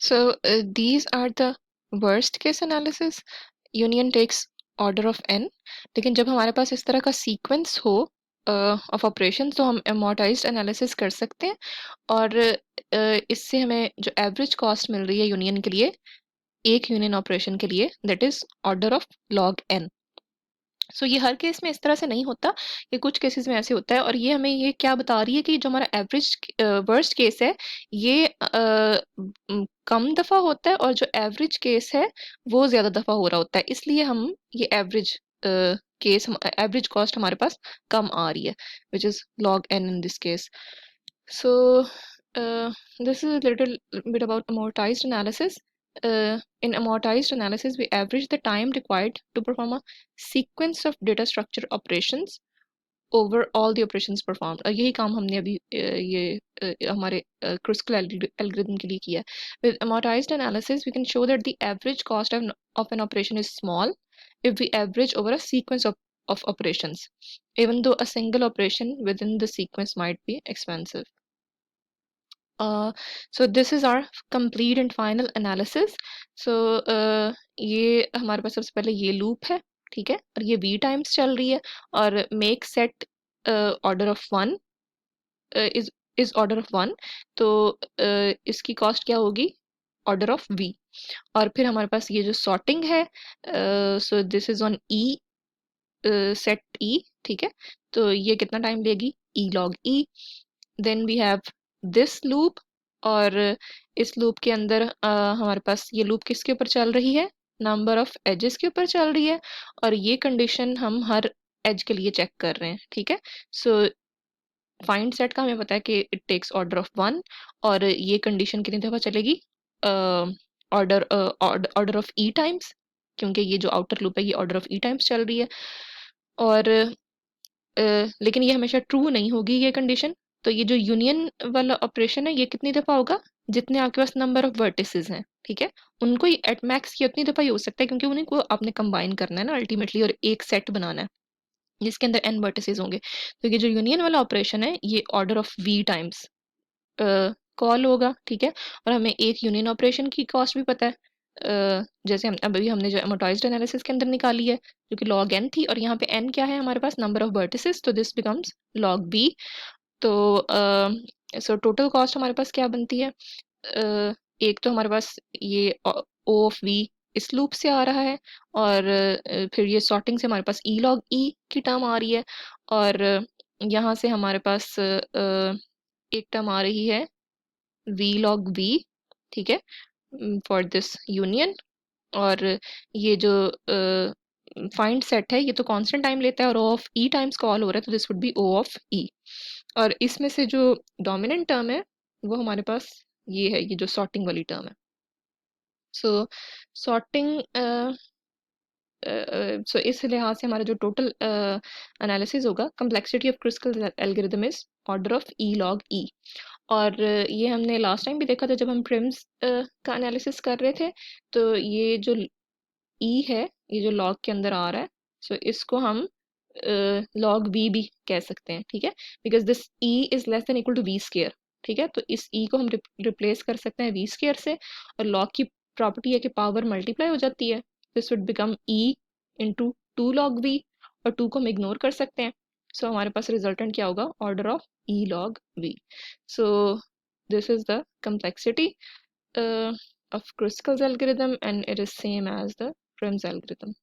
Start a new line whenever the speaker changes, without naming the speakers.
So these are the worst case analysis. Union takes order of n. लेकिन जब हमारे पास इस तरह का सीक्वेंस हो ऑफ ऑपरेशन तो हम amortized एनालिसिस कर सकते हैं और इससे हमें जो एवरेज कॉस्ट मिल रही है यूनियन के लिए एक यूनियन ऑपरेशन के लिए that is order of log N. So ये हर केस में इस तरह से नहीं होता, ये कुछ केसेस में ऐसे होता है और ये हमें ये क्या बता रही है कि जो हमारा एवरेज वर्स्ट केस है ये कम दफा होता है और जो एवरेज केस है वो ज्यादा दफा हो रहा होता है, इसलिए हम ये एवरेज केस एवरेज कॉस्ट हमारे पास कम आ रही है which is log N in this case. So this is a little bit about amortized analysis. In amortized analysis, we average the time required to perform a sequence of data structure operations over all the operations performed. यही काम हमने अभी हमारे Kruskal algorithm के लिए किया. With amortized analysis, we can show that the average cost of an operation is small if we average over a sequence of operations, even though a single operation within the sequence might be expensive. So this is our complete and final analysis. So ये हमारे पास सबसे पहले ये loop है, ठीक है, और ये v टाइम्स चल रही है और make set order of one is order of one. तो इसकी कॉस्ट क्या होगी ऑर्डर ऑफ v. और फिर हमारे पास ये जो सॉर्टिंग है सो this is on e set e, ठीक है, तो ये कितना टाइम लेगी e log e. Then we have this loop और इस लूप के अंदर हमारे पास ये लूप किसके ऊपर चल रही है नंबर ऑफ एजेस के ऊपर चल रही है और ये कंडीशन हम हर एज के लिए चेक कर रहे हैं, ठीक है. सो फाइंड सेट का हमें पता है कि it takes order of one और ये कंडीशन कितनी दफा चलेगी order order of E times, क्योंकि ये जो आउटर लूप है ये ऑर्डर ऑफ ई टाइम्स चल रही है. और लेकिन ये हमेशा ट्रू नहीं होगी ये कंडीशन. तो ये जो यूनियन वाला ऑपरेशन है ये कितनी दफा होगा जितने आपके पास नंबर ऑफ वर्टिसेस हैं, ठीक है, उनको ही एट मैक्स ये उतनी दफा ही हो सकता है क्योंकि उन्हीं को आपने कंबाइन करना है ना अल्टीमेटली और एक सेट बनाना है जिसके अंदर एन वर्टिसेस होंगे. तो ये जो यूनियन वाला ऑपरेशन है ये order of V times call होगा, ठीक है. और हमें एक यूनियन ऑपरेशन की कॉस्ट भी पता है जैसे हम अभी हमने जो amortized एनालिसिस के अंदर निकाली है जो कि log n थी और यहाँ पे n क्या है हमारे पास नंबर ऑफ वर्टिसेस, तो दिस बिकम्स log b. तो सो टोटल कॉस्ट हमारे पास क्या बनती है एक तो हमारे पास ये o ऑफ v इस लूप से आ रहा है और फिर ये सॉर्टिंग से हमारे पास e log e की टर्म आ रही है और यहाँ से हमारे पास एक टर्म आ रही है v log v, ठीक है, फॉर दिस यूनियन. और ये जो फाइंड सेट है ये तो कांस्टेंट टाइम लेता है और O of E times call हो रहा है तो this would be O of E. और इसमें से जो डोमिनेंट टर्म है वो हमारे पास ये है, ये जो सॉर्टिंग वाली टर्म है. सो सॉर्टिंग सो इस लिहाज से हमारा जो टोटल एनालिसिस होगा complexity of Kruskal algorithm is order of E log E. और ये हमने लास्ट टाइम भी देखा था जब हम प्रिम्स का एनालिसिस कर रहे थे. तो ये जो ई है ये जो लॉग के अंदर आ रहा है सो इसको हम लॉग वी भी कह सकते हैं, ठीक है, because this E is less than equal to V square, ठीक है. तो इस ई को हम रिप्लेस कर सकते हैं वी स्केयर से और लॉग की प्रॉपर्टी है कि पावर मल्टीप्लाई हो जाती है. This would become E into two log V और टू को हम इग्नोर कर सकते हैं. सो हमारे पास रिजल्टेंट क्या होगा order of E log V. So this is the complexity of Kruskal's algorithm and it is same as the Prim's algorithm.